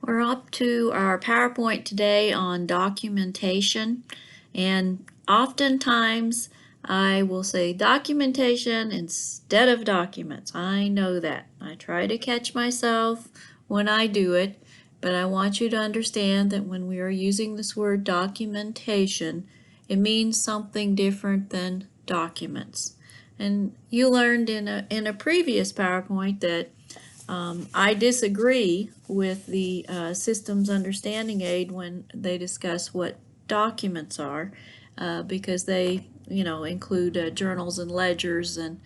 We're up to our PowerPoint today on documentation, and oftentimes I will say documentation instead of documents. I know that. I try to catch myself when I do it, but I want you to understand that when we are using this word documentation, it means something different than documents. And you learned in a previous PowerPoint that I disagree with the systems understanding aid when they discuss what documents are, because they, include journals and ledgers and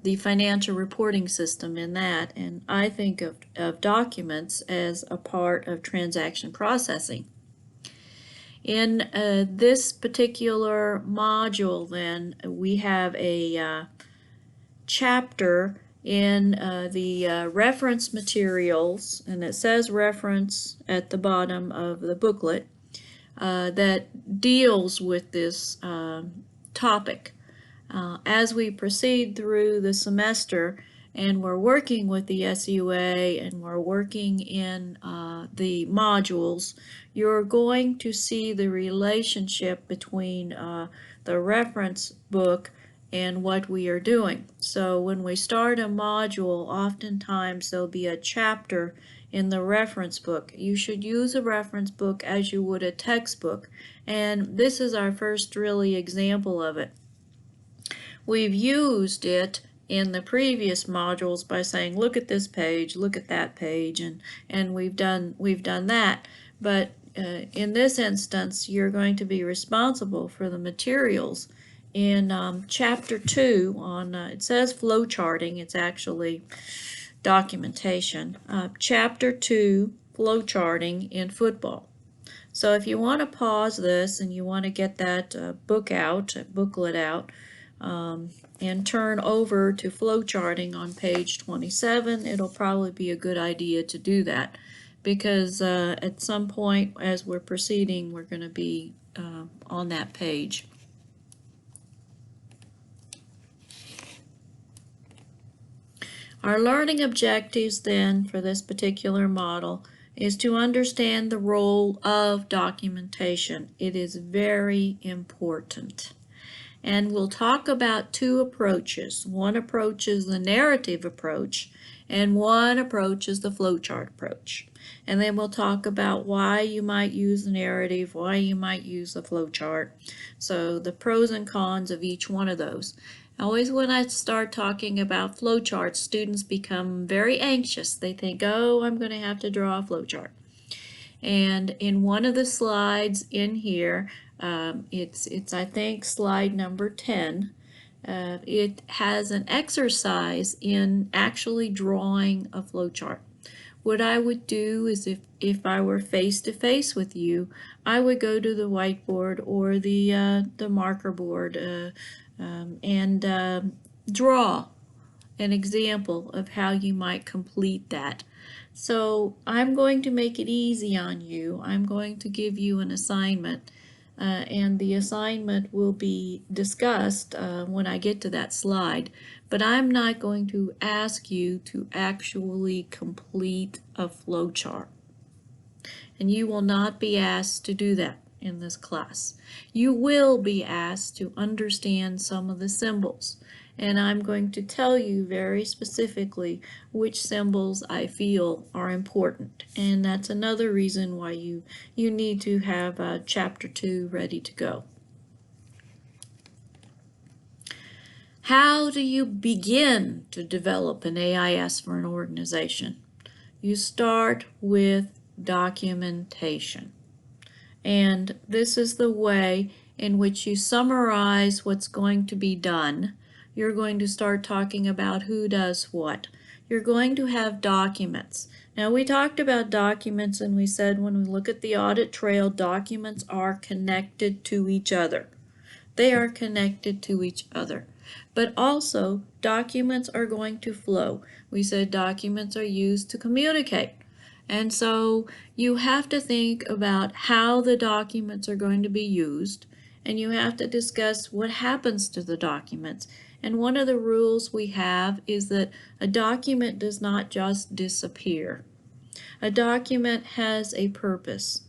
the financial reporting system in that. And I think of documents as a part of transaction processing. In this particular module, then, we have a chapter in the reference materials, and it says reference at the bottom of the booklet, that deals with this topic. As we proceed through the semester and we're working with the SUA and we're working in the modules, you're going to see the relationship between the reference book and what we are doing. So when we start a module, oftentimes there'll be a chapter in the reference book. You should use a reference book as you would a textbook, and this is our first really example of it. We've used it in the previous modules by saying, look at this page, look at that page, and we've done that. But in this instance, you're going to be responsible for the materials. In chapter 2 on, it says flow charting, it's actually documentation. Chapter 2, flow charting in football. So if you want to pause this and you want to get that booklet out, and turn over to flow charting on page 27, it'll probably be a good idea to do that, because at some point as we're proceeding, we're going to be on that page. Our learning objectives then for this particular model is to understand the role of documentation. It is very important. And we'll talk about two approaches. One approach is the narrative approach, and one approach is the flowchart approach. And then we'll talk about why you might use the narrative, why you might use the flowchart. So the pros and cons of each one of those. Always when I start talking about flowcharts, students become very anxious. They think, oh, I'm going to have to draw a flowchart. And in one of the slides in here, it's I think slide number 10. It has an exercise in actually drawing a flowchart. What I would do is if I were face to face with you, I would go to the whiteboard or the marker board and draw an example of how you might complete that. So I'm going to make it easy on you. I'm going to give you an assignment, and the assignment will be discussed when I get to that slide, but I'm not going to ask you to actually complete a flowchart. And you will not be asked to do that in this class. You will be asked to understand some of the symbols, and I'm going to tell you very specifically which symbols I feel are important, and that's another reason why you need to have chapter 2 ready to go. How do you begin to develop an AIS for an organization? You start with documentation. And this is the way in which you summarize what's going to be done. You're going to start talking about who does what. You're going to have documents. Now, we talked about documents, and we said when we look at the audit trail, documents are connected to each other. They are connected to each other. But also, documents are going to flow. We said documents are used to communicate. And so you have to think about how the documents are going to be used, and you have to discuss what happens to the documents. And one of the rules we have is that a document does not just disappear. A document has a purpose.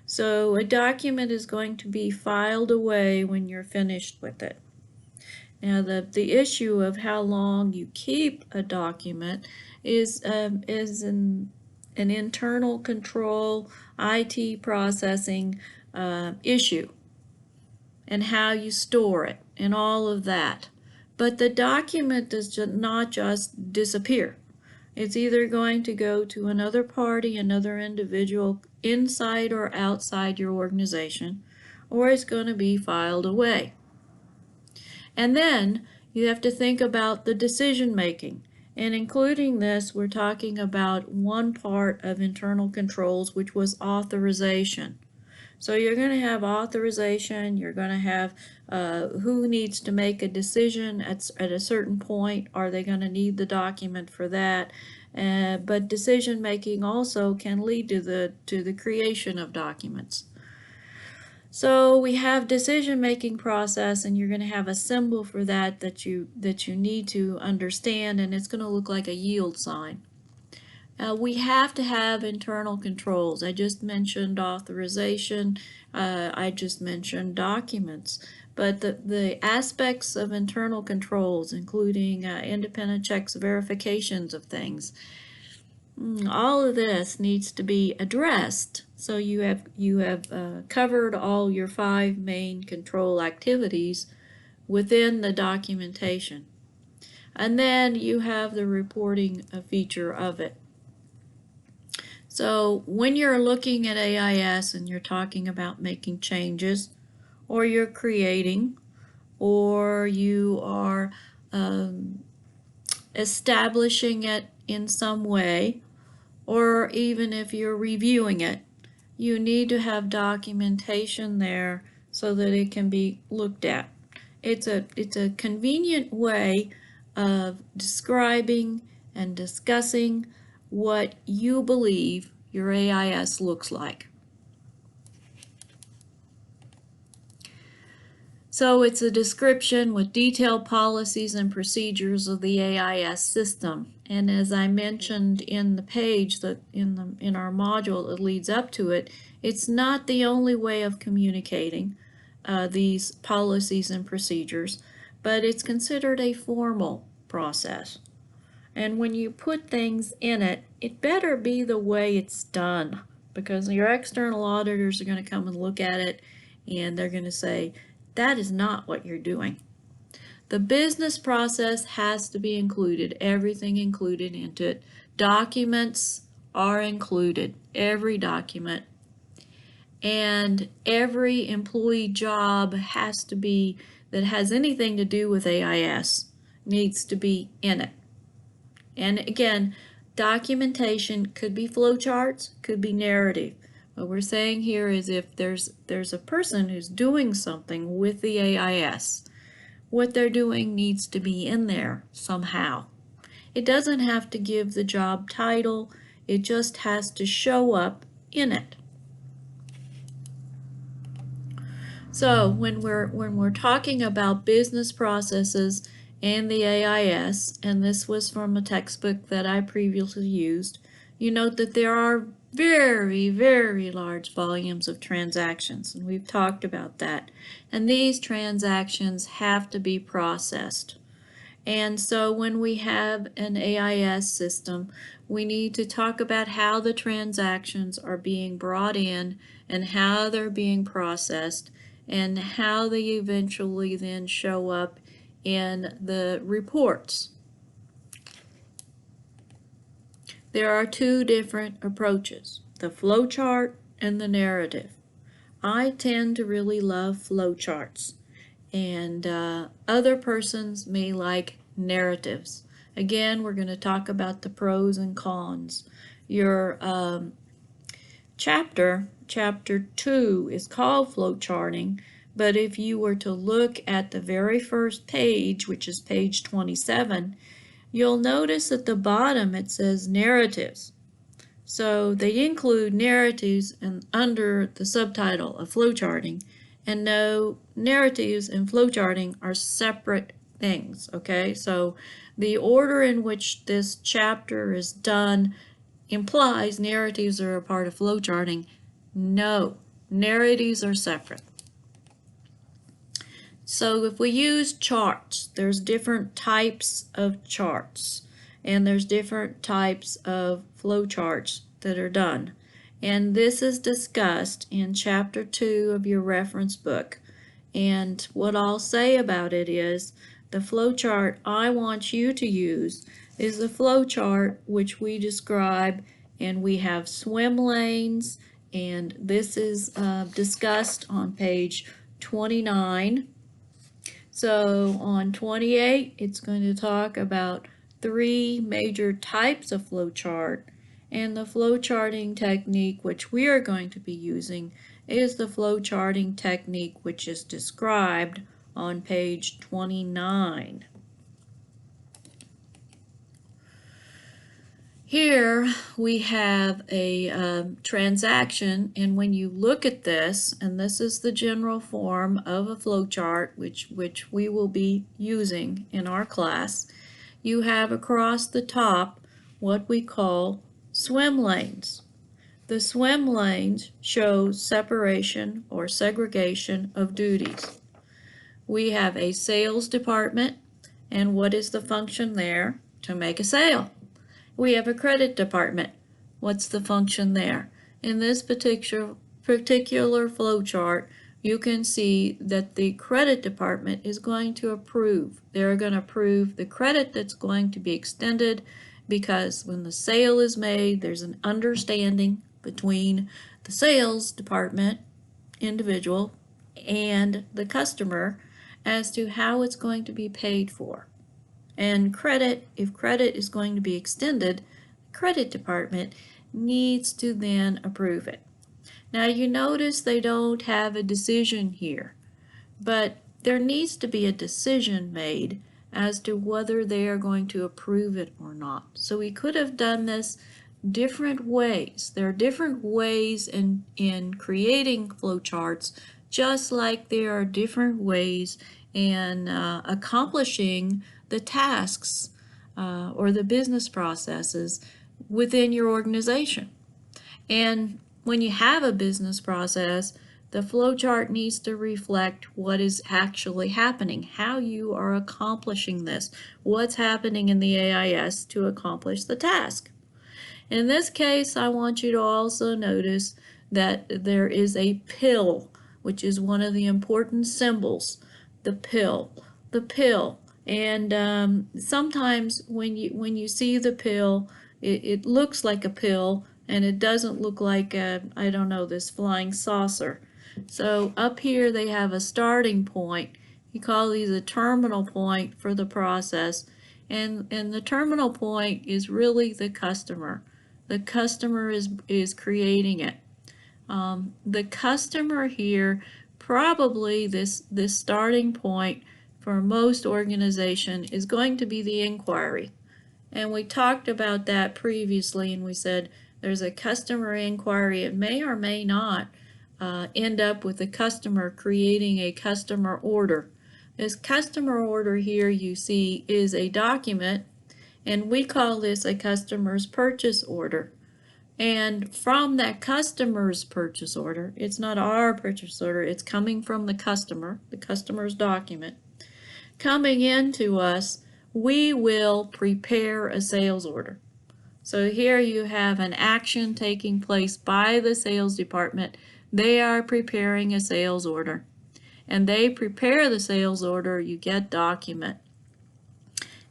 So a document is going to be filed away when you're finished with it. Now the issue of how long you keep a document is an internal control IT processing issue, and how you store it and all of that. But the document does not just disappear. It's either going to go to another party, another individual inside or outside your organization, or it's going to be filed away. And then you have to think about the decision making. And including this, we're talking about one part of internal controls, which was authorization. So you're going to have authorization, you're going to have who needs to make a decision at a certain point. Are they going to need the document for that? But decision making also can lead to the creation of documents. So we have decision making process, and you're going to have a symbol for that you need to understand, and it's going to look like a yield sign. We have to have internal controls. I just mentioned authorization. I just mentioned documents. But the aspects of internal controls, including independent checks, verifications of things, all of this needs to be addressed. So you have covered all your 5 main control activities within the documentation. And then you have the reporting feature of it. So when you're looking at AIS and you're talking about making changes, or you're creating, or you are establishing it in some way, or even if you're reviewing it, you need to have documentation there so that it can be looked at. It's a convenient way of describing and discussing what you believe your AIS looks like. So it's a description with detailed policies and procedures of the AIS system. And as I mentioned in the page that in our module that leads up to it, it's not the only way of communicating these policies and procedures, but it's considered a formal process. And when you put things in it, it better be the way it's done, because your external auditors are going to come and look at it, and they're going to say, that is not what you're doing. The business process has to be included, everything included into it. Documents are included, every document. And every employee job has to be, that has anything to do with AIS, needs to be in it. And again, documentation could be flowcharts, could be narrative. What we're saying here is if there's a person who's doing something with the AIS, what they're doing needs to be in there somehow. It doesn't have to give the job title, it just has to show up in it. So when we're talking about business processes and the AIS, and this was from a textbook that I previously used, you note that there are very, very large volumes of transactions, and we've talked about that. And these transactions have to be processed. And so when we have an AIS system, we need to talk about how the transactions are being brought in and how they're being processed and how they eventually then show up in the reports. There are 2 different approaches, the flowchart and the narrative. I tend to really love flowcharts, and other persons may like narratives. Again, we're going to talk about the pros and cons. Your chapter 2 is called flowcharting, but if you were to look at the very first page, which is page 27, you'll notice at the bottom it says narratives. So they include narratives and under the subtitle of flowcharting, and no, narratives and flowcharting are separate things, okay? So the order in which this chapter is done implies narratives are a part of flowcharting. No, narratives are separate. So if we use charts, there's different types of charts, and there's different types of flowcharts that are done. And this is discussed in chapter 2 of your reference book. And what I'll say about it is the flowchart I want you to use is the flowchart which we describe, and we have swim lanes, and this is discussed on page 29. So on 28, it's going to talk about 3 major types of flowchart, and the flowcharting technique which we are going to be using is the flowcharting technique which is described on page 29. Here we have a transaction, and when you look at this, and this is the general form of a flowchart which we will be using in our class, you have across the top what we call swim lanes. The swim lanes show separation or segregation of duties. We have a sales department, and what is the function there? To make a sale. We have a credit department. What's the function there? In this particular flowchart, you can see that the credit department is going to approve. They're going to approve the credit that's going to be extended, because when the sale is made, there's an understanding between the sales department individual and the customer as to how it's going to be paid for. And credit, if credit is going to be extended, the credit department needs to then approve it. Now you notice they don't have a decision here, but there needs to be a decision made as to whether they are going to approve it or not. So we could have done this different ways. There are different ways in creating flowcharts, just like there are different ways in accomplishing the tasks or the business processes within your organization. And when you have a business process, the flowchart needs to reflect what is actually happening, how you are accomplishing this, what's happening in the AIS to accomplish the task. In this case, I want you to also notice that there is a pill, which is one of the important symbols, the pill. And sometimes when you see the pill, it looks like a pill, and it doesn't look like I don't know, this flying saucer. So up here they have a starting point. You call these a terminal point for the process, and the terminal point is really the customer. The customer is creating it. The customer here, probably this starting point for most organization is going to be the inquiry. And we talked about that previously, and we said there's a customer inquiry. It may or may not end up with the customer creating a customer order. This customer order here you see is a document, and we call this a customer's purchase order. And from that customer's purchase order, it's not our purchase order, it's coming from the customer's document. Coming into us, we will prepare a sales order. So here you have an action taking place by the sales department. They are preparing a sales order. And they prepare the sales order, you get document.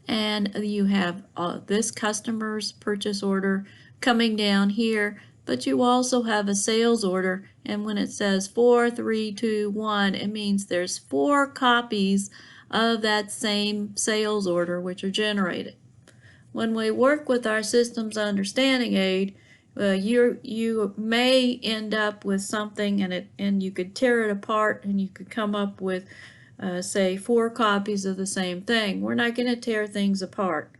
And you have this customer's purchase order coming down here, but you also have a sales order, and when it says 4, 3, 2, 1, it means there's 4 copies of that same sales order which are generated. When we work with our systems understanding aid, you may end up with something, and you could tear it apart, and you could come up with say 4 copies of the same thing. We're not going to tear things apart.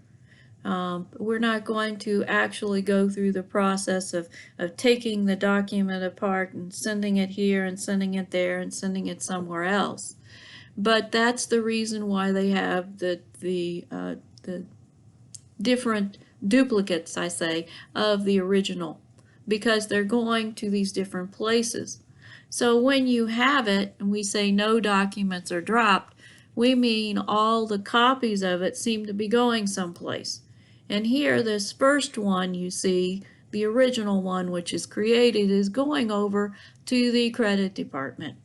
We're not going to actually go through the process of taking the document apart and sending it here and sending it there and sending it somewhere else. But that's the reason why they have the different duplicates, I say, of the original, because they're going to these different places. So when you have it and we say no documents are dropped, we mean all the copies of it seem to be going someplace. And here, this first one you see, the original one which is created, is going over to the credit department.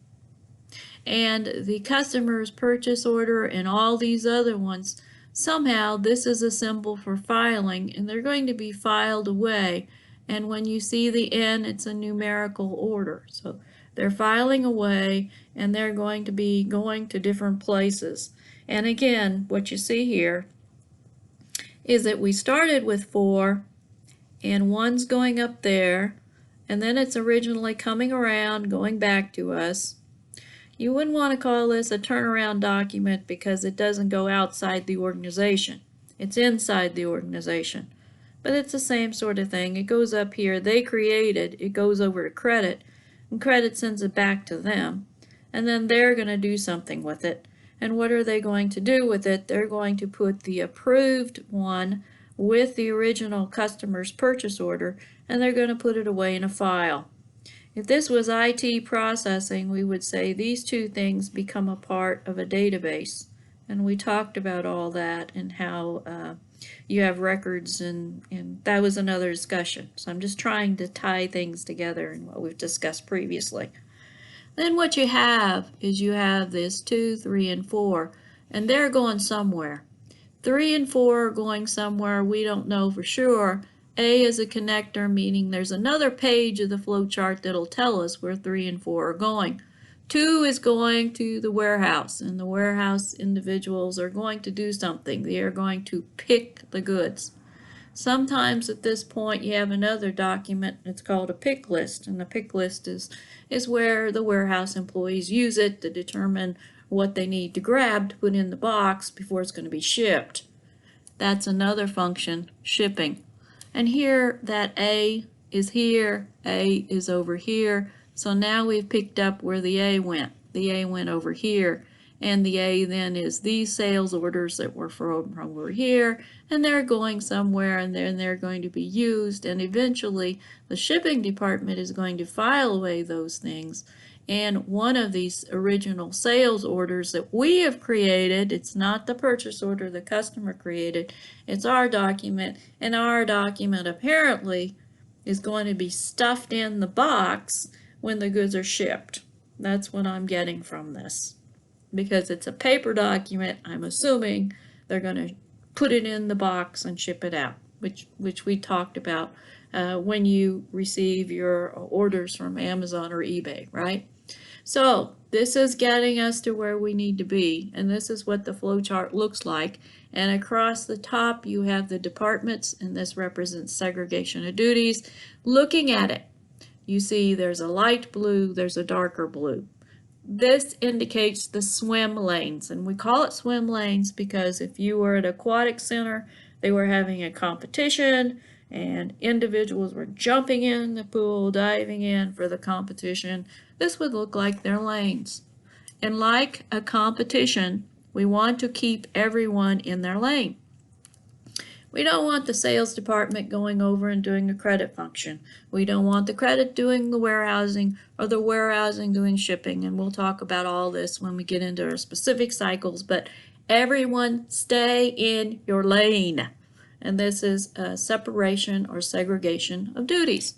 And the customer's purchase order and all these other ones, somehow this is a symbol for filing, and they're going to be filed away. And when you see the N, it's a numerical order. So they're filing away, and they're going to be going to different places. And again, what you see here is that we started with 4, and 1's going up there, and then it's originally coming around, going back to us. You wouldn't want to call this a turnaround document because it doesn't go outside the organization. It's inside the organization. But it's the same sort of thing. It goes up here, they create it, it goes over to credit, and credit sends it back to them. And then they're going to do something with it. And what are they going to do with it? They're going to put the approved one with the original customer's purchase order, and they're going to put it away in a file. If this was IT processing, we would say these two things become a part of a database. And we talked about all that and how you have records, and that was another discussion. So I'm just trying to tie things together in what we've discussed previously. Then what you have is you have this 2, 3, and 4, and they're going somewhere. 3 and 4 are going somewhere, we don't know for sure. A is a connector, meaning there's another page of the flow chart that'll tell us where 3 and 4 are going. 2 is going to the warehouse, and the warehouse individuals are going to do something. They are going to pick the goods. Sometimes at this point you have another document, it's called a pick list, and the pick list is where the warehouse employees use it to determine what they need to grab to put in the box before it's going to be shipped. That's another function, shipping. And here, that A is here, A is over here, so now we've picked up where the A went. The A went over here, and the A then is these sales orders that were from over here, and they're going somewhere, and then they're going to be used, and eventually the shipping department is going to file away those things. And one of these original sales orders that we have created, it's not the purchase order the customer created, it's our document, and our document apparently is going to be stuffed in the box when the goods are shipped. That's what I'm getting from this. Because it's a paper document, I'm assuming they're going to put it in the box and ship it out, which we talked about when you receive your orders from Amazon or eBay, right? So this is getting us to where we need to be, and this is what the flow chart looks like. And across the top you have the departments, and this represents segregation of duties. Looking at it, you see there's a light blue, there's a darker blue. This indicates the swim lanes, and we call it swim lanes because if you were at an aquatic center, they were having a competition, and individuals were jumping in the pool, diving in for the competition. This would look like their lanes. And like a competition, we want to keep everyone in their lane. We don't want the sales department going over and doing a credit function. We don't want the credit doing the warehousing or the warehousing doing shipping, and we'll talk about all this when we get into our specific cycles, but everyone stay in your lane. And this is a separation or segregation of duties.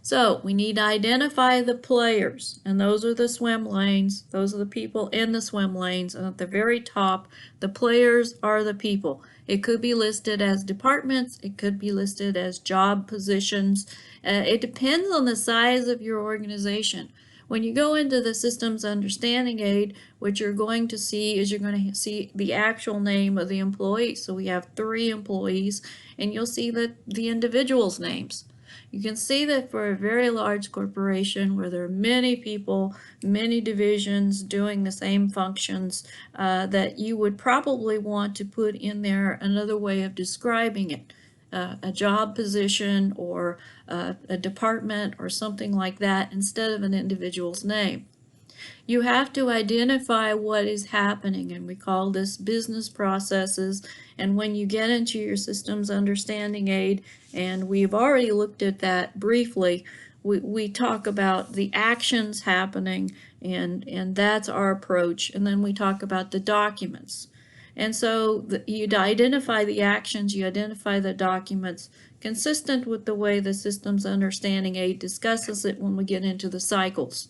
So we need to identify the players, and those are the swim lanes. Those are the people in the swim lanes, and at the very top, the players are the people. It could be listed as departments, it could be listed as job positions. It depends on the size of your organization. When you go into the Systems Understanding Aid, what you're going to see is you're going to see the actual name of the employee. So we have 3 employees, and you'll see the individuals' names. You can see that for a very large corporation where there are many people, many divisions doing the same functions, that you would probably want to put in there another way of describing it. A job position or a department or something like that instead of an individual's name. You have to identify what is happening, and we call this business processes. And when you get into your systems understanding aid, and we've already looked at that briefly, we talk about the actions happening, and that's our approach. And then we talk about the documents. And so you identify the actions, you identify the documents consistent with the way the systems understanding aid discusses it when we get into the cycles.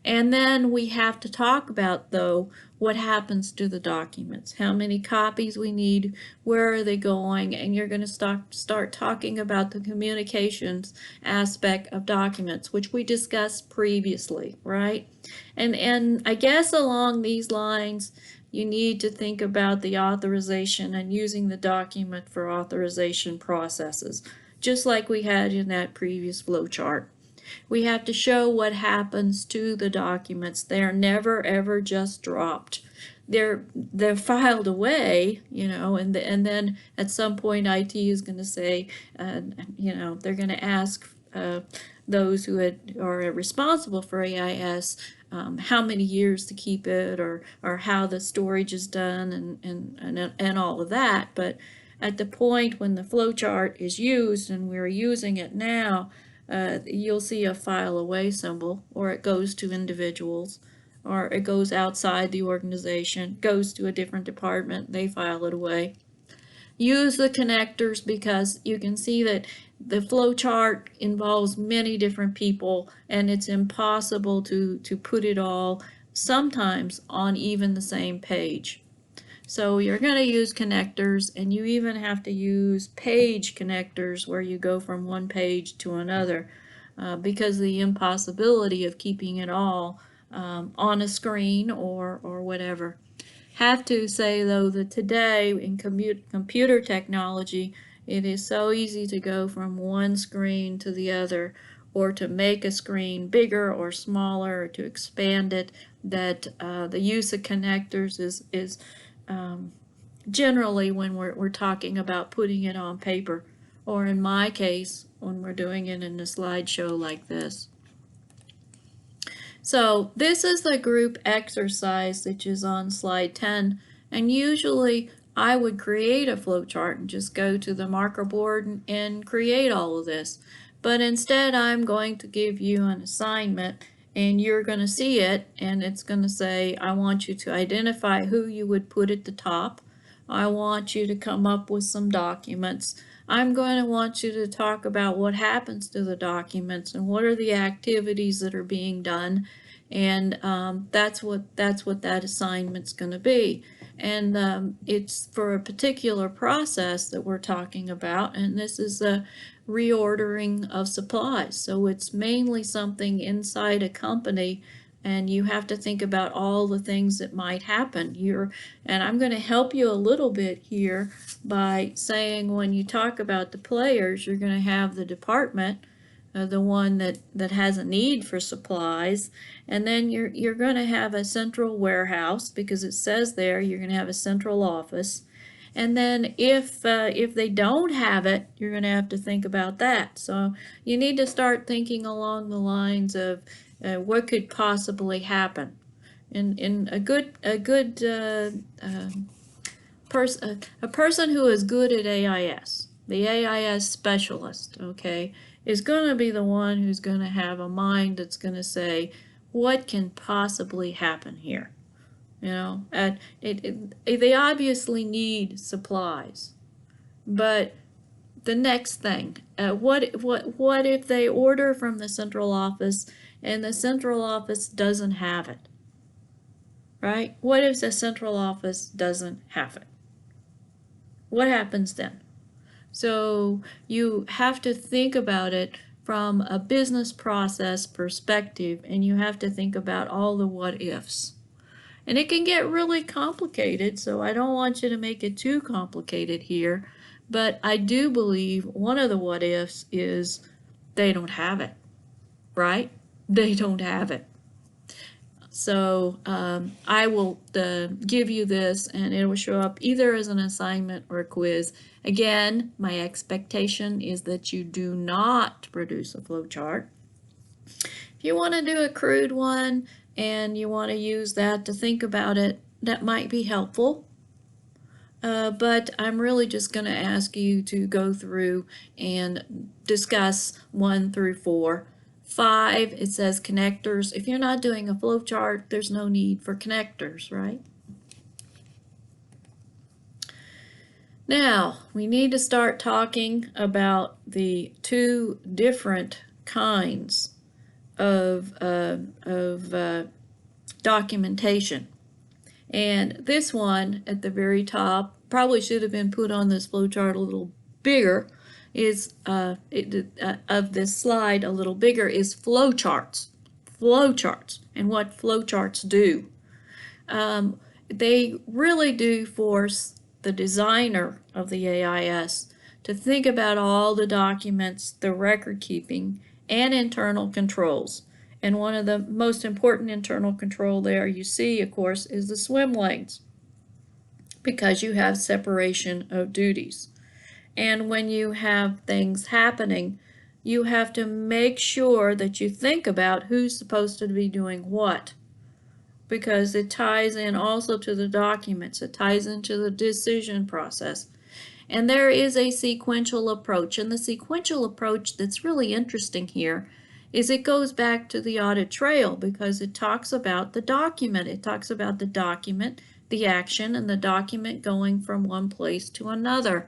And then we have to talk about, though, what happens to the documents, how many copies we need, where are they going, and you're going to start talking about the communications aspect of documents, which we discussed previously, right? And I guess along these lines, you need to think about the authorization and using the document for authorization processes, just like we had in that previous flow chart. We have to show what happens to the documents. They are never ever just dropped. They're filed away, and then at some point IT is going to say, they're going to ask those who are responsible for AIS how many years to keep it, or how the storage is done, and all of that. But at the point when the flowchart is used, and we're using it now, you'll see a file away symbol, or it goes to individuals, or it goes outside the organization, goes to a different department, they file it away. Use the connectors, because you can see that the flow chart involves many different people, and it's impossible to put it all sometimes on even the same page. So you're going to use connectors, and you even have to use page connectors where you go from one page to another, because of the impossibility of keeping it all on a screen or whatever. Have to say, though, that today in computer technology, it is so easy to go from one screen to the other, or to make a screen bigger or smaller, or to expand it, that the use of connectors is generally when we're talking about putting it on paper, or in my case, when we're doing it in a slideshow like this. So this is the group exercise that is on slide 10, and usually I would create a flowchart and just go to the marker board and create all of this. But instead, I'm going to give you an assignment, and you're going to see it, and it's going to say, I want you to identify who you would put at the top. I want you to come up with some documents. I'm going to want you to talk about what happens to the documents and what are the activities that are being done, and that's what that assignment's going to be. And it's for a particular process that we're talking about, and this is a reordering of supplies. So it's mainly something inside a company, and you have to think about all the things that might happen. And I'm going to help you a little bit here by saying, when you talk about the players, you're going to have the department, the one that has a need for supplies, and then you're going to have a central warehouse, because it says there you're going to have a central office. And then if they don't have it, you're going to have to think about that. So you need to start thinking along the lines of what could possibly happen. In a person who is good at AIS, the AIS specialist, okay, is going to be the one who's going to have a mind that's going to say, what can possibly happen here? They obviously need supplies, but the next thing, what if they order from the central office and the central office doesn't have it, right? What if the central office doesn't have it? What happens then? So you have to think about it from a business process perspective, and you have to think about all the what ifs. And it can get really complicated, so I don't want you to make it too complicated here. But I do believe one of the what ifs is they don't have it, right? They don't have it. So I will give you this, and it will show up either as an assignment or a quiz. Again, my expectation is that you do not produce a flowchart. If you want to do a crude one, and you want to use that to think about it, that might be helpful. But I'm really just going to ask you to go through and discuss 1 through 4. 5, it says connectors. If you're not doing a flow chart, there's no need for connectors, right? Now, we need to start talking about the two different kinds of documentation. And this one at the very top probably should have been put on this flowchart a little bigger, is of this slide a little bigger, is flowcharts. Flowcharts and what flowcharts do. They really do force the designer of the AIS to think about all the documents, the record keeping, and internal controls. And one of the most important internal control there you see, of course, is the swim lanes, because you have separation of duties. And when you have things happening, you have to make sure that you think about who's supposed to be doing what, because it ties in also to the documents. It ties into the decision process. And there is a sequential approach. And the sequential approach that's really interesting here is it goes back to the audit trail, because it talks about the document. It talks about the document, the action, and the document going from one place to another.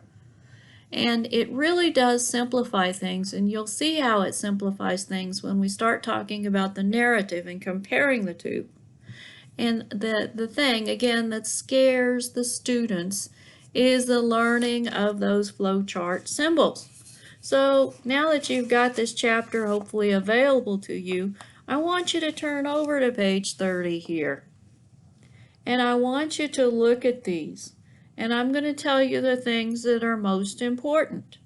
And it really does simplify things, and you'll see how it simplifies things when we start talking about the narrative and comparing the two. And the thing, again, that scares the students is the learning of those flowchart symbols. So now that you've got this chapter hopefully available to you, I want you to turn over to page 30 here. And I want you to look at these. And I'm going to tell you the things that are most important.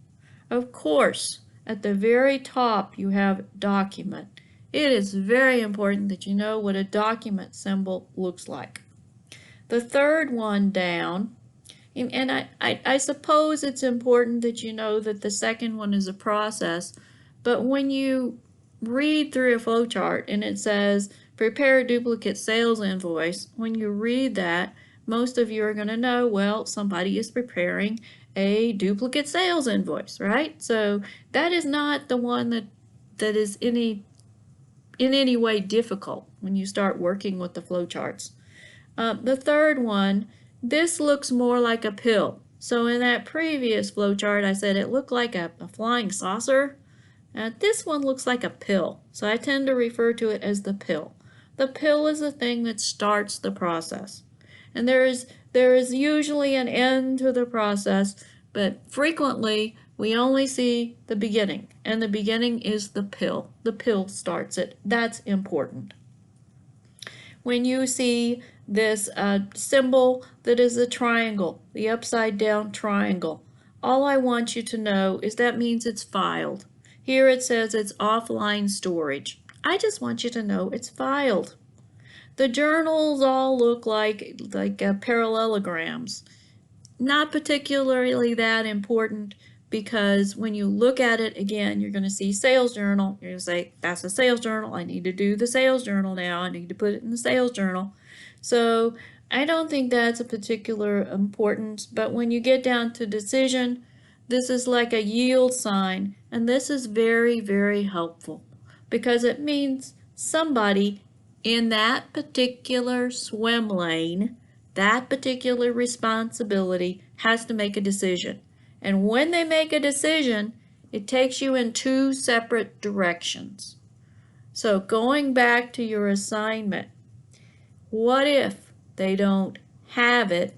Of course, at the very top you have document. It is very important that you know what a document symbol looks like. The third one down, and I suppose it's important that you know that the second one is a process, but when you read through a flowchart and it says prepare a duplicate sales invoice, when you read that, most of you are going to know, well, somebody is preparing a duplicate sales invoice, right? So that is not the one that is in any way difficult when you start working with the flowcharts. The third one, this looks more like a pill. So in that previous flowchart, I said it looked like a flying saucer. This one looks like a pill, so I tend to refer to it as the pill. The pill is the thing that starts the process. And there is usually an end to the process, but frequently we only see the beginning, and the beginning is the pill. The pill starts it. That's important. When you see this symbol that is a triangle, the upside down triangle, all I want you to know is that means it's filed. Here it says it's offline storage. I just want you to know it's filed. The journals all look like parallelograms. Not particularly that important, because when you look at it again, you're going to see sales journal. You're going to say, that's a sales journal. I need to do the sales journal now. I need to put it in the sales journal. So I don't think that's a particular importance, but when you get down to decision, this is like a yield sign, and this is very, very helpful, because it means somebody in that particular swim lane, that particular responsibility has to make a decision. And when they make a decision, it takes you in two separate directions. So going back to your assignment, what if they don't have it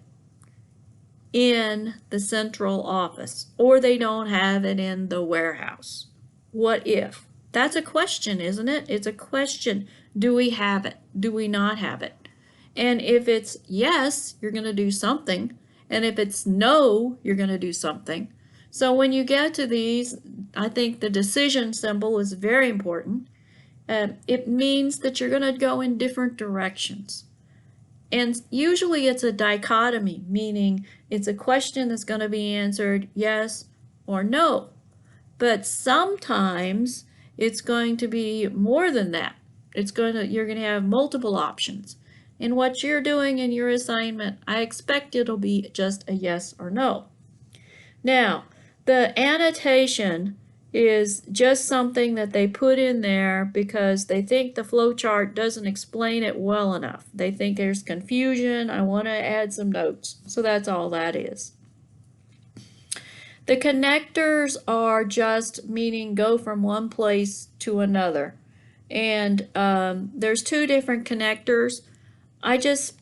in the central office, or they don't have it in the warehouse? What if? That's a question, isn't it? It's a question. Do we have it? Do we not have it? And if it's yes, you're going to do something. And if it's no, you're going to do something. So when you get to these, I think the decision symbol is very important. It means that you're going to go in different directions. And usually it's a dichotomy, meaning it's a question that's going to be answered yes or no. But sometimes it's going to be more than that. You're gonna have multiple options. And what you're doing in your assignment, I expect it'll be just a yes or no. Now, the annotation is just something that they put in there because they think the flowchart doesn't explain it well enough. They think there's confusion. I want to add some notes. So that's all that is. The connectors are just meaning go from one place to another. And there's two different connectors. I just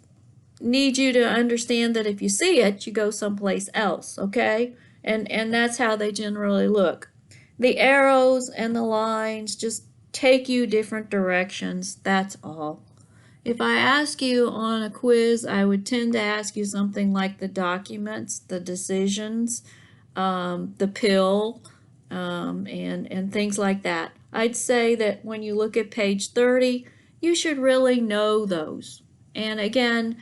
need you to understand that if you see it, you go someplace else, okay? And that's how they generally look. The arrows and the lines just take you different directions, that's all. If I ask you on a quiz, I would tend to ask you something like the documents, the decisions, the pill, and things like that. I'd say that when you look at page 30, you should really know those. And again,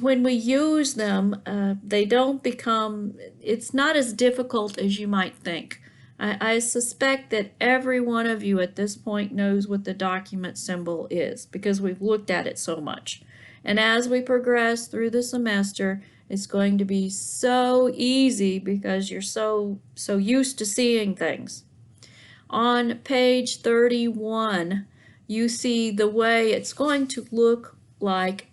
when we use them, they don't become, it's not as difficult as you might think. I suspect that every one of you at this point knows what the document symbol is because we've looked at it so much. And as we progress through the semester, it's going to be so easy because you're so used to seeing things. On page 31, you see the way it's going to look like,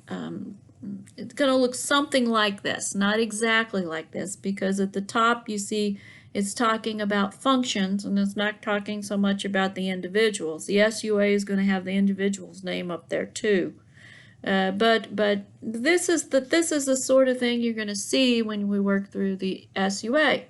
it's going to look something like this, not exactly like this, because at the top you see it's talking about functions and it's not talking so much about the individuals. The SUA is going to have the individual's name up there too. But this is the sort of thing you're going to see when we work through the SUA.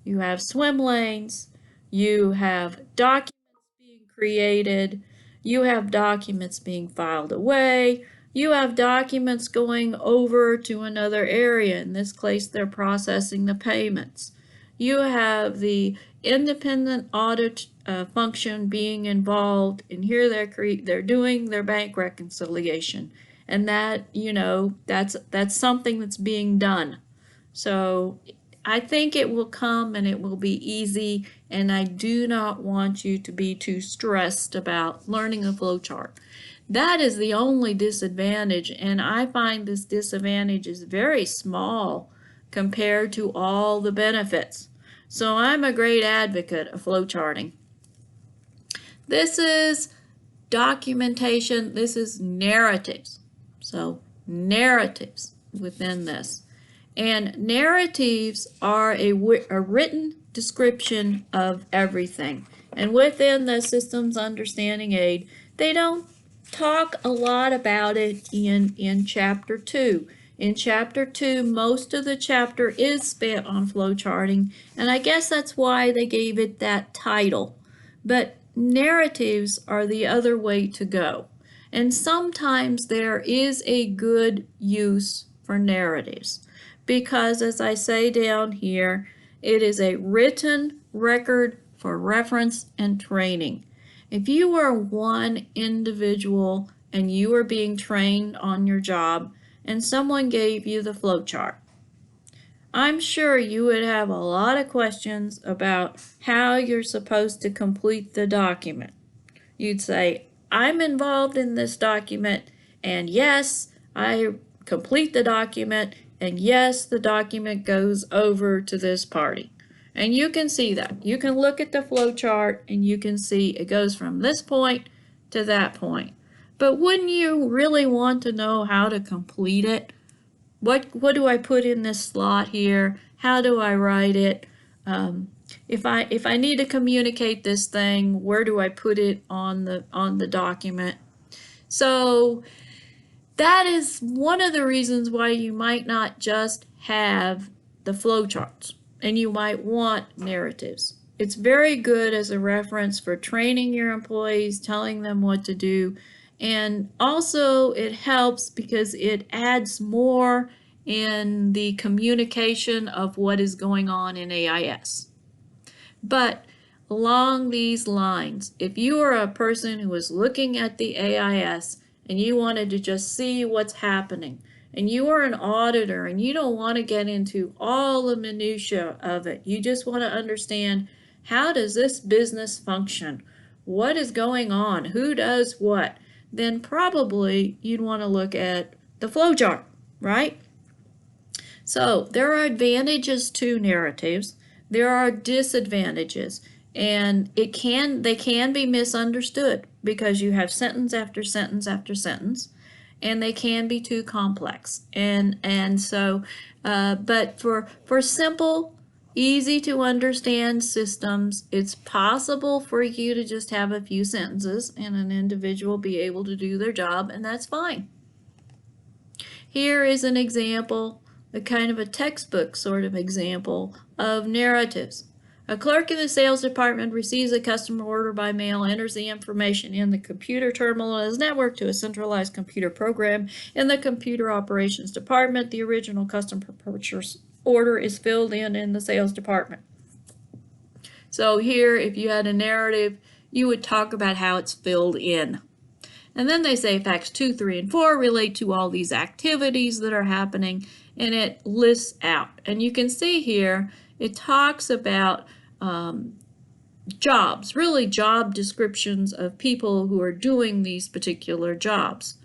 You have swim lanes, you have documents being created, you have documents being filed away, you have documents going over to another area. In this case, they're processing the payments. You have the independent audit function being involved, and here they're doing their bank reconciliation. And that, you know, that's something that's being done. So I think it will come and it will be easy, and I do not want you to be too stressed about learning a flowchart. That is the only disadvantage, and I find this disadvantage is very small compared to all the benefits. So I'm a great advocate of flowcharting. This is documentation, this is narratives. So narratives within this. And narratives are a written description of everything. And within the systems understanding aid, they don't talk a lot about it in chapter 2. In chapter 2, most of the chapter is spent on flowcharting, and I guess that's why they gave it that title. But narratives are the other way to go. And sometimes there is a good use for narratives because, as I say down here, it is a written record for reference and training. If you were one individual and you were being trained on your job and someone gave you the flowchart, I'm sure you would have a lot of questions about how you're supposed to complete the document. You'd say, I'm involved in this document, and yes, I complete the document, and yes, the document goes over to this party. And you can see that. You can look at the flowchart and you can see it goes from this point to that point. But wouldn't you really want to know how to complete it? What do I put in this slot here? How do I write it? If I need to communicate this thing, where do I put it on the document? So that is one of the reasons why you might not just have the flowcharts, and you might want narratives. It's very good as a reference for training your employees, telling them what to do, and also it helps because it adds more in the communication of what is going on in AIS. But along these lines, if you are a person who is looking at the AIS and you wanted to just see what's happening, and you are an auditor and you don't want to get into all the minutiae of it, you just want to understand, how does this business function? What is going on? Who does what? then probably you'd want to look at the flowchart, right? So there are advantages to narratives. There are disadvantages, and they can be misunderstood because you have sentence after sentence after sentence, and they can be too complex. And so, but for simple, easy to understand systems, it's possible for you to just have a few sentences and an individual be able to do their job, and that's fine. Here is an example, a kind of a textbook sort of example of narratives. A clerk in the sales department receives a customer order by mail, enters the information in the computer terminal, and is networked to a centralized computer program in the computer operations department. The original customer purchase order is filled in the sales department. So here, if you had a narrative, you would talk about how it's filled in. And then they say facts 2, 3, and 4 relate to all these activities that are happening, and it lists out. And you can see here, it talks about jobs, really job descriptions of people who are doing these particular jobs.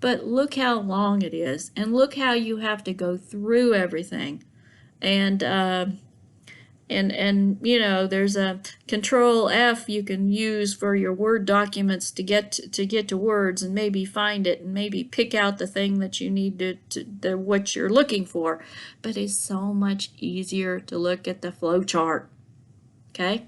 But look how long it is, and look how you have to go through everything. And you know, there's a Control F you can use for your Word documents to get to words, and maybe find it and maybe pick out the thing that you need what you're looking for. But it's so much easier to look at the flow chart. Okay?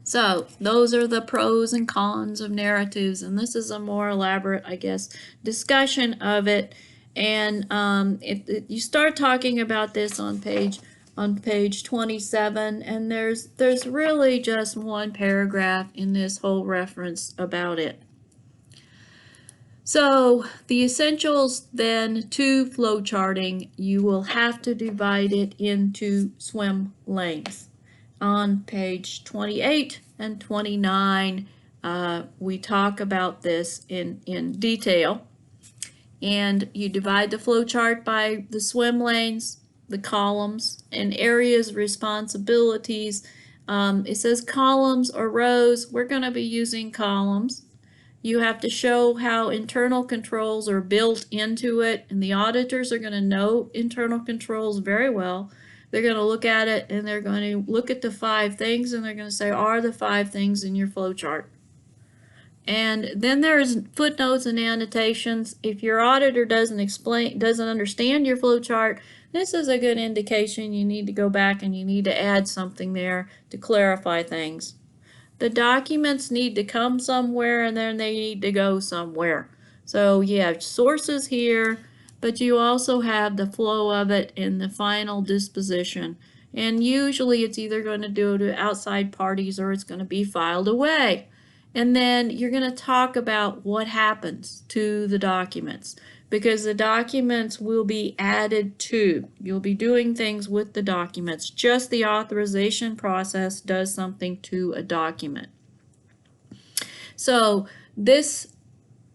So those are the pros and cons of narratives, and this is a more elaborate, I guess, discussion of it. And you start talking about this on page 27, and there's really just one paragraph in this whole reference about it. So the essentials then to flowcharting, you will have to divide it into swim lanes. On page 28 and 29, we talk about this in detail. And you divide the flowchart by the swim lanes, the columns, and areas, responsibilities. It says columns or rows. We're going to be using columns. You have to show how internal controls are built into it, and the auditors are going to know internal controls very well. They're going to look at it, and they're going to look at the 5 things, and they're going to say, are the 5 things in your flowchart? And then there's footnotes and annotations. If your auditor doesn't understand your flowchart, this is a good indication you need to go back and you need to add something there to clarify things. The documents need to come somewhere, and then they need to go somewhere. So you have sources here, but you also have the flow of it in the final disposition. And usually it's either going to go to outside parties or it's going to be filed away. And then you're going to talk about what happens to the documents, because the documents will be added to. You'll be doing things with the documents. Just the authorization process does something to a document. So this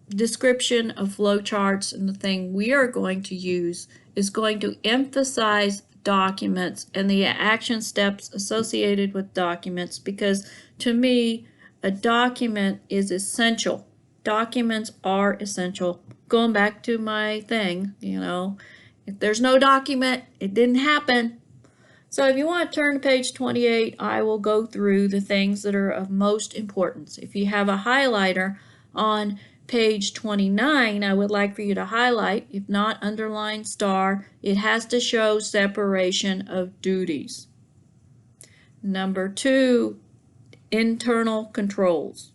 description of flowcharts and the thing we are going to use is going to emphasize documents and the action steps associated with documents, because to me, a document is essential. Documents are essential. Going back to my thing, you know, if there's no document, it didn't happen. So if you want to turn to page 28, I will go through the things that are of most importance. If you have a highlighter on page 29, I would like for you to highlight, if not underline star. It has to show separation of duties. Number 2, internal controls.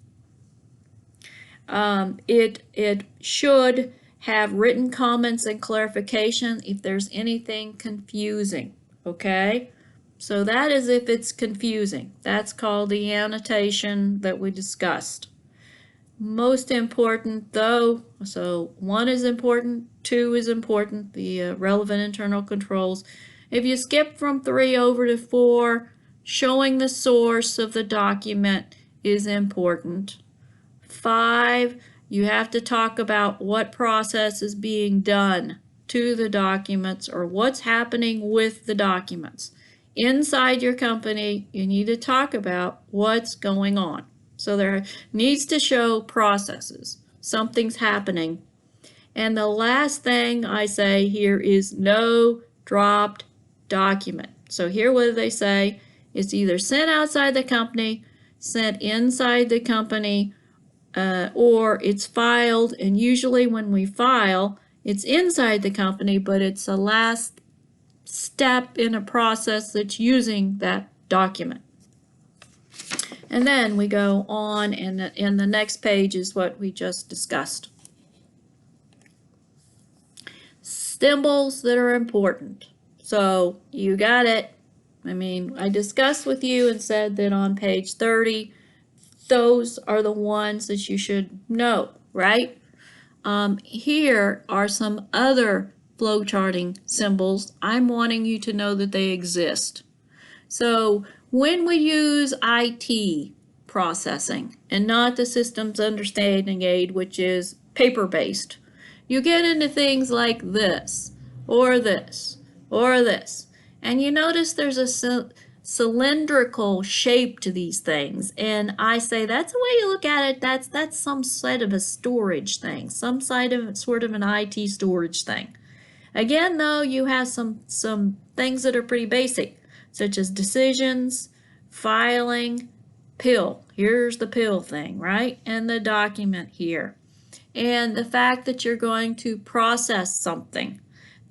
It should have written comments and clarification if there's anything confusing, okay? So that is if it's confusing. That's called the annotation that we discussed. Most important though, so 1 is important, 2 is important, the relevant internal controls. If you skip from 3 over to 4, showing the source of the document is important. 5, you have to talk about what process is being done to the documents or what's happening with the documents. Inside your company, you need to talk about what's going on. So there needs to show processes. Something's happening. And the last thing I say here is no dropped document. So here what do they say? It's either sent outside the company, sent inside the company, or it's filed. And usually when we file, it's inside the company, but it's the last step in a process that's using that document. And then we go on, and in the next page is what we just discussed. Symbols that are important. So you got it. I mean, I discussed with you and said that on page 30, those are the ones that you should know, right? Here are some other flowcharting symbols. I'm wanting you to know that they exist. So when we use IT processing and not the systems understanding aid, which is paper-based, you get into things like this, or this, or this. And you notice there's a cylindrical shape to these things. And I say that's the way you look at it. That's some sort of a storage thing, some sort of an IT storage thing. Again, though, you have some things that are pretty basic, such as decisions, filing, pill. Here's the pill thing, right? And the document here. And the fact that you're going to process something.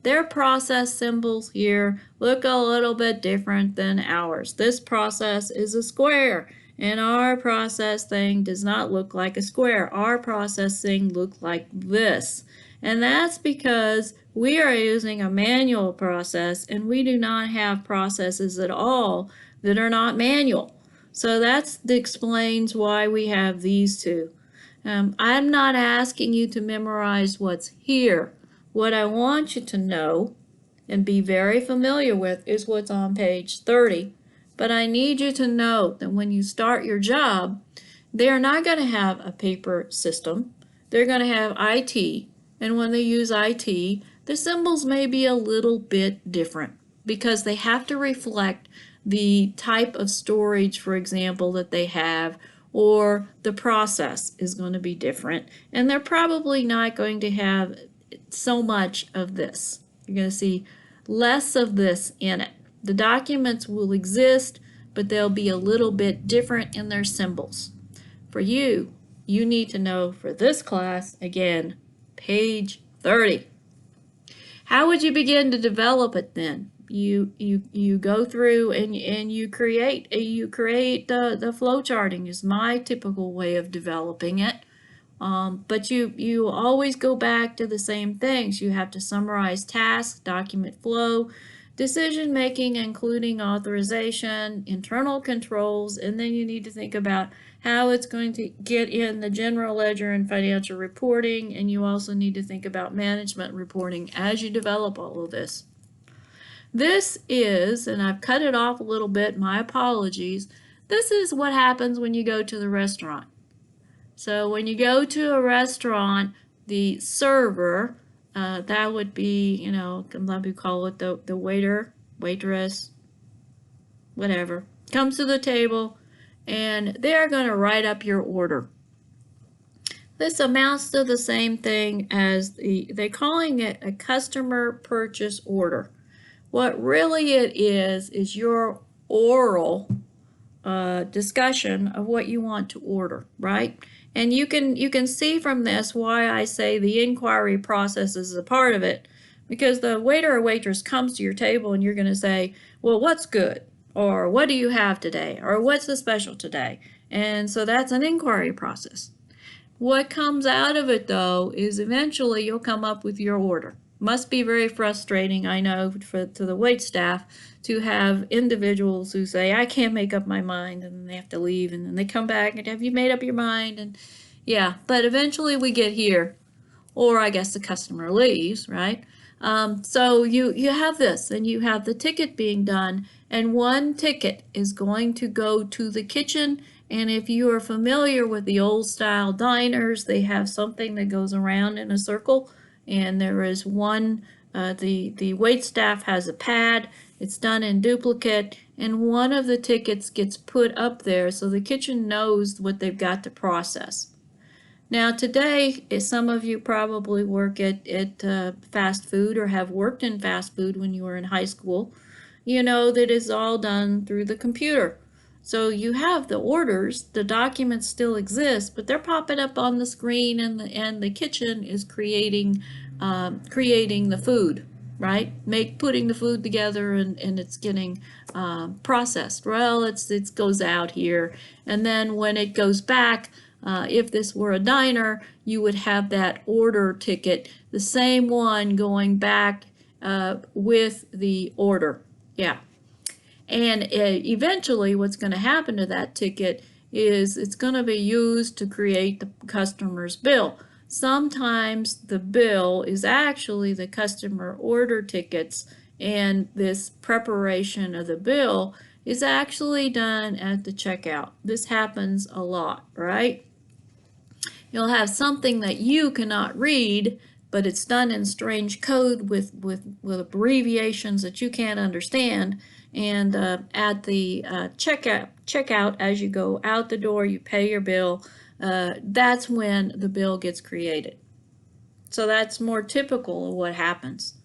Their process symbols here look a little bit different than ours. This process is a square, and our process thing does not look like a square. Our processing looks like this. And that's because we are using a manual process, and we do not have processes at all that are not manual. So that explains why we have these two. I'm not asking you to memorize what's here. What I want you to know and be very familiar with is what's on page 30. But I need you to know that when you start your job, they're not going to have a paper system. They're going to have IT. And when they use IT, the symbols may be a little bit different because they have to reflect the type of storage, for example, that they have, or the process is going to be different. And they're probably not going to have so much of this. You're going to see less of this in it. The documents will exist, but they'll be a little bit different in their symbols. For you, you need to know for this class, again, page 30. How would you begin to develop it then? You go through and you create the flow charting is my typical way of developing it. But you always go back to the same things. You have to summarize tasks, document flow, decision making, including authorization, internal controls, and then you need to think about how it's going to get in the general ledger and financial reporting, and you also need to think about management reporting as you develop all of this. This is, and I've cut it off a little bit, my apologies, this is what happens when you go to the restaurant. So when you go to a restaurant, the server, that would be, you know, let me call it the waiter, waitress, whatever, comes to the table and they're going to write up your order. This amounts to the same thing as they're calling it a customer purchase order. What really it is your oral discussion of what you want to order, right? And you can see from this why I say the inquiry process is a part of it, because the waiter or waitress comes to your table and you're going to say, well, what's good? Or what do you have today? Or what's the special today? And so that's an inquiry process. What comes out of it, though, is eventually you'll come up with your order. Must be very frustrating, I know, to the wait staff to have individuals who say, I can't make up my mind, and then they have to leave, and then they come back and have you made up your mind? And yeah, but eventually we get here, or I guess the customer leaves, right? So you have this, and you have the ticket being done, and one ticket is going to go to the kitchen. And if you are familiar with the old style diners, they have something that goes around in a circle, and there is one, the wait staff has a pad, It's done in duplicate, and one of the tickets gets put up there so the kitchen knows what they've got to process. Now today, some of you probably work at fast food or have worked in fast food when you were in high school. You know that it's all done through the computer. So you have the orders, the documents still exist, but they're popping up on the screen, and the kitchen is creating the food, right? Putting the food together, and it's getting processed. Well, it goes out here, and then when it goes back, if this were a diner, you would have that order ticket, the same one going back with the order. Yeah. And eventually what's going to happen to that ticket is it's going to be used to create the customer's bill. Sometimes the bill is actually the customer order tickets, and this preparation of the bill is actually done at the checkout. This happens a lot, right? You'll have something that you cannot read, but it's done in strange code with abbreviations that you can't understand. And at the checkout, as you go out the door, you pay your bill. That's when the bill gets created. So that's more typical of what happens.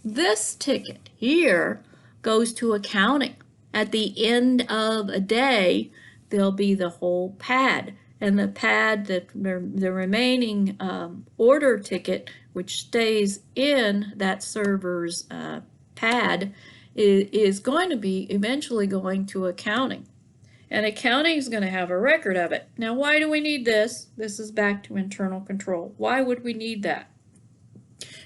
This ticket here goes to accounting. At the end of a day, there'll be the whole pad. And the pad, the remaining order ticket, which stays in that server's pad, is going to be eventually going to accounting. And accounting is going to have a record of it. Now, why do we need this? This is back to internal control. Why would we need that?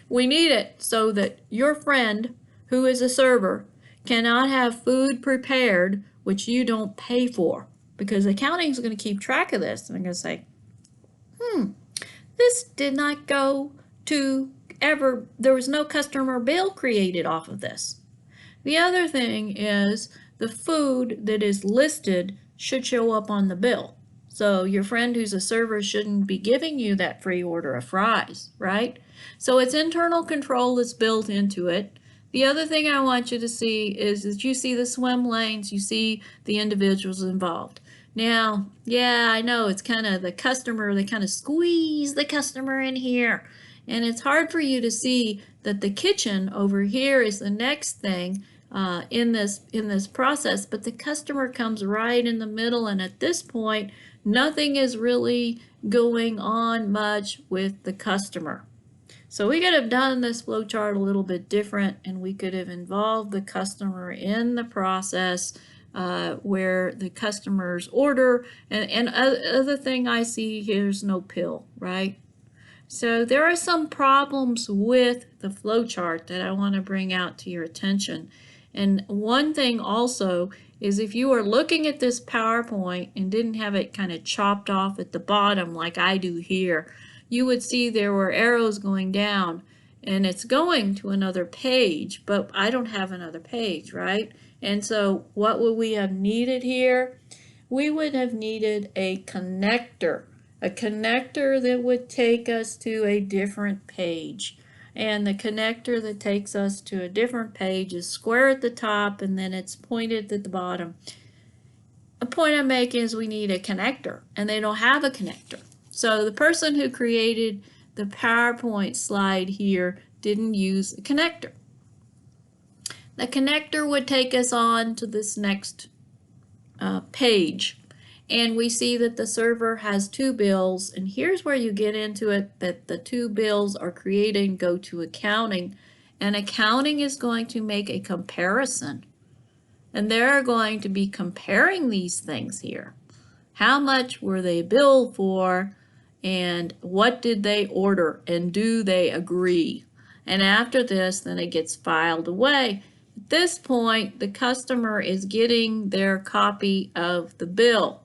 We need it so that your friend, who is a server, cannot have food prepared which you don't pay for, because accounting is going to keep track of this. And they're going to say, this did not go to ever, there was no customer bill created off of this. The other thing is the food that is listed should show up on the bill. So your friend who's a server shouldn't be giving you that free order of fries, right? So it's internal control that's built into it. The other thing I want you to see is that you see the swim lanes, you see the individuals involved. Now, yeah, I know it's kind of the customer, they kind of squeeze the customer in here. And it's hard for you to see that the kitchen over here is the next thing in this process, but the customer comes right in the middle, and at this point, nothing is really going on much with the customer. So we could have done this flowchart a little bit different, and we could have involved the customer in the process where the customer's order, and other thing I see here is no pill, right? So there are some problems with the flowchart that I want to bring out to your attention. And one thing also is if you are looking at this PowerPoint and didn't have it kind of chopped off at the bottom like I do here, you would see there were arrows going down, and it's going to another page, but I don't have another page, right? And so what would we have needed here? We would have needed a connector that would take us to a different page. And the connector that takes us to a different page is square at the top, and then it's pointed at the bottom. The point I'm making is we need a connector, and they don't have a connector. So the person who created the PowerPoint slide here didn't use a connector. The connector would take us on to this next page. And we see that the server has two bills, and here's where you get into it, that the two bills are created and go to accounting, and accounting is going to make a comparison, and they're going to be comparing these things here. How much were they billed for, and what did they order, and do they agree? And after this, then it gets filed away. At this point, the customer is getting their copy of the bill.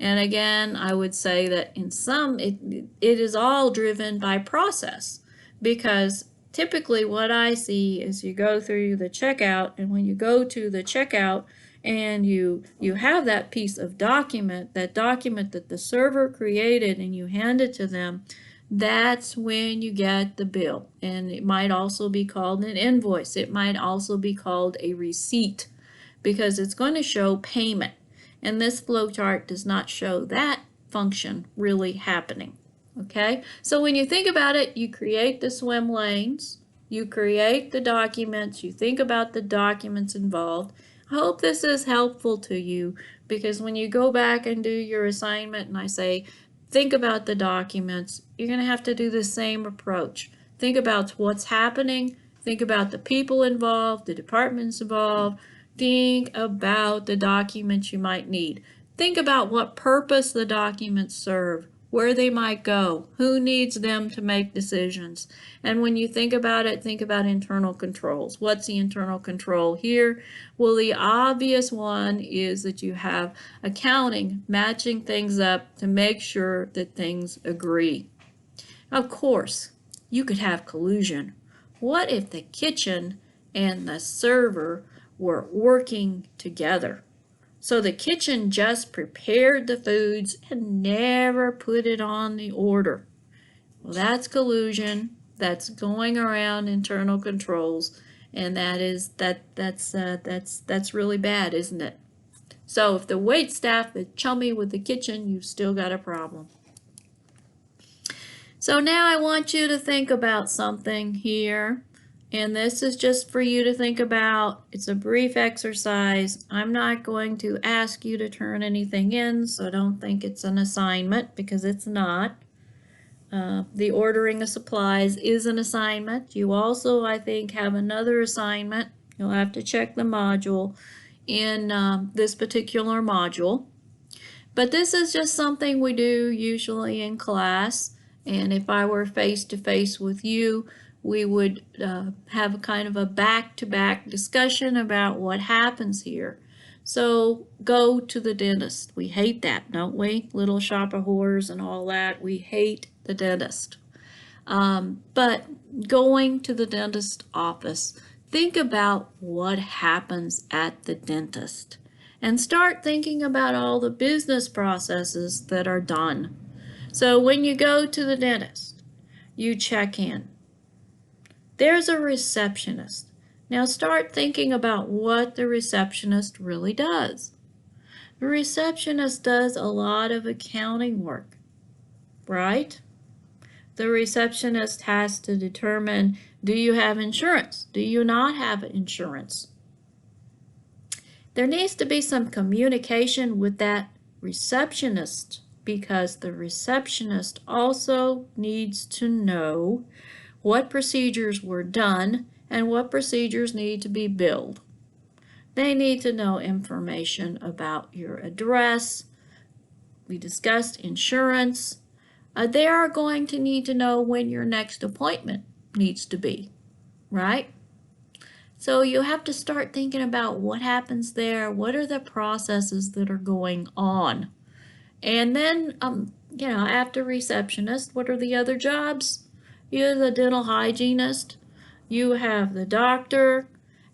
And again, I would say that in some, it is all driven by process, because typically what I see is you go through the checkout, and when you go to the checkout and you have that piece of document, that the server created, and you hand it to them, that's when you get the bill. And it might also be called an invoice. It might also be called a receipt because it's going to show payment. And this flowchart does not show that function really happening. Okay, so when you think about it, you create the swim lanes, you create the documents, you think about the documents involved. I hope this is helpful to you because when you go back and do your assignment and I say, think about the documents, you're going to have to do the same approach. Think about what's happening, think about the people involved, the departments involved, think about the documents you might need. Think about what purpose the documents serve, where they might go, who needs them to make decisions. And when you think about it, think about internal controls. What's the internal control here? Well, the obvious one is that you have accounting matching things up to make sure that things agree. Of course, you could have collusion. What if the kitchen and the server were working together? So the kitchen just prepared the foods and never put it on the order. Well, that's collusion. That's going around internal controls, and that's really bad, isn't it? So if the wait staff is chummy with the kitchen, you've still got a problem. So now I want you to think about something here. And this is just for you to think about. It's a brief exercise. I'm not going to ask you to turn anything in, so don't think it's an assignment because it's not. The ordering of supplies is an assignment. You also, I think, have another assignment. You'll have to check the module in this particular module. But this is just something we do usually in class. And if I were face-to-face with you, we would have a kind of a back-to-back discussion about what happens here. So go to the dentist. We hate that, don't we? Little shop of horrors and all that. We hate the dentist. But going to the dentist office, think about what happens at the dentist and start thinking about all the business processes that are done. So when you go to the dentist, you check in. There's a receptionist. Now start thinking about what the receptionist really does. The receptionist does a lot of accounting work, right? The receptionist has to determine, do you have insurance? Do you not have insurance? There needs to be some communication with that receptionist because the receptionist also needs to know what procedures were done and what procedures need to be billed. They need to know information about your address. We discussed insurance. They are going to need to know when your next appointment needs to be, right? So you have to start thinking about what happens there. What are the processes that are going on? And then, after receptionist, what are the other jobs? You're the dental hygienist, you have the doctor,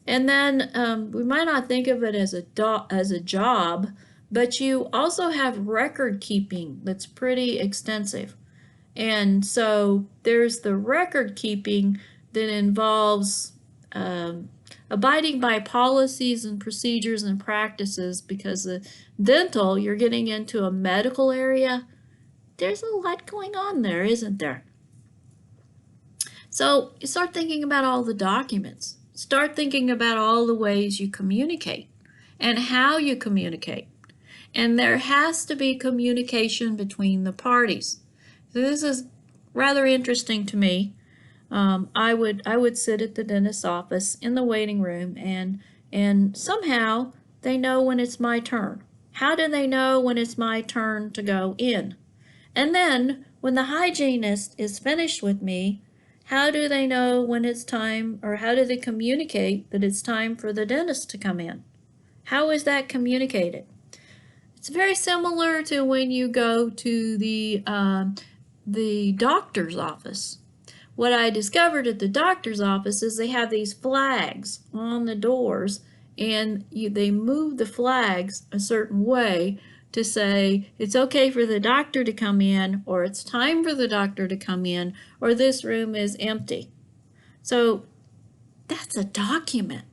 and then we might not think of it as a job, but you also have record keeping that's pretty extensive. And so there's the record keeping that involves abiding by policies and procedures and practices because the dental, you're getting into a medical area. There's a lot going on there, isn't there? So you start thinking about all the documents. Start thinking about all the ways you communicate and how you communicate. And there has to be communication between the parties. So this is rather interesting to me. I would sit at the dentist's office in the waiting room and somehow they know when it's my turn. How do they know when it's my turn to go in? And then when the hygienist is finished with me, how do they know when it's time, or how do they communicate that it's time for the dentist to come in? How is that communicated? It's very similar to when you go to the doctor's office. What I discovered at the doctor's office is they have these flags on the doors, and they move the flags a certain way to say it's okay for the doctor to come in, or it's time for the doctor to come in, or this room is empty. So that's a document.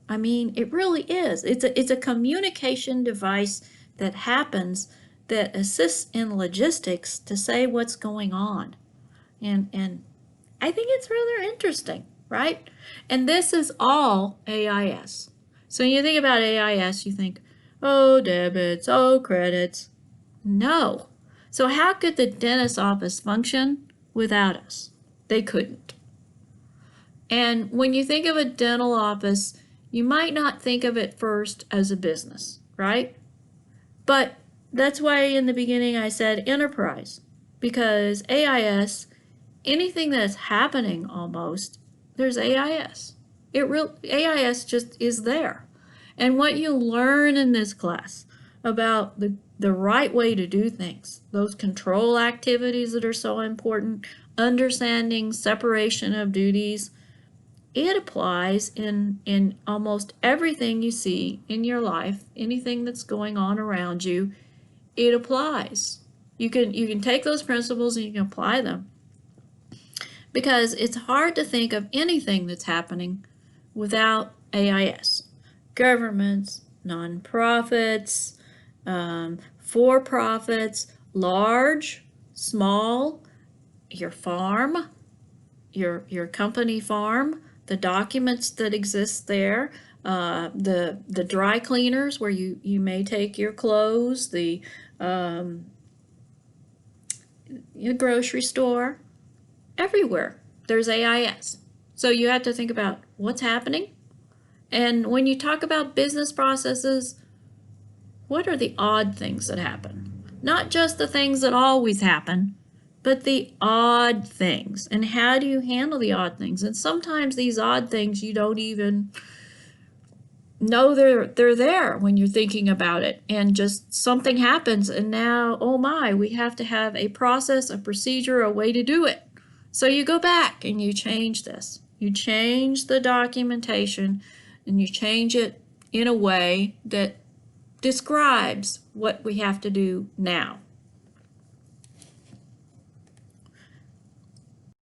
I mean, it really is. It's a communication device that happens that assists in logistics to say what's going on. And I think it's rather interesting, right? And this is all AIS. So when you think about AIS, you think, oh, debits, oh, credits. No. So how could the dentist's office function without us? They couldn't. And when you think of a dental office, you might not think of it first as a business, right? But that's why in the beginning I said enterprise, because AIS, anything that's happening almost, there's AIS. AIS just is there. And what you learn in this class about the right way to do things, those control activities that are so important, understanding separation of duties, it applies in almost everything you see in your life, anything that's going on around you, it applies. You can take those principles and you can apply them, because it's hard to think of anything that's happening without AIS. Governments, nonprofits, for-profits, large, small, your farm, your company farm, the documents that exist there, the dry cleaners where you may take your clothes, the your grocery store, everywhere there's AIS. So you have to think about what's happening. And when you talk about business processes, what are the odd things that happen? Not just the things that always happen, but the odd things. And how do you handle the odd things? And sometimes these odd things you don't even know they're there when you're thinking about it, and just something happens and now, oh my, we have to have a process, a procedure, a way to do it. So you go back and you change this. You change the documentation and you change it in a way that describes what we have to do now.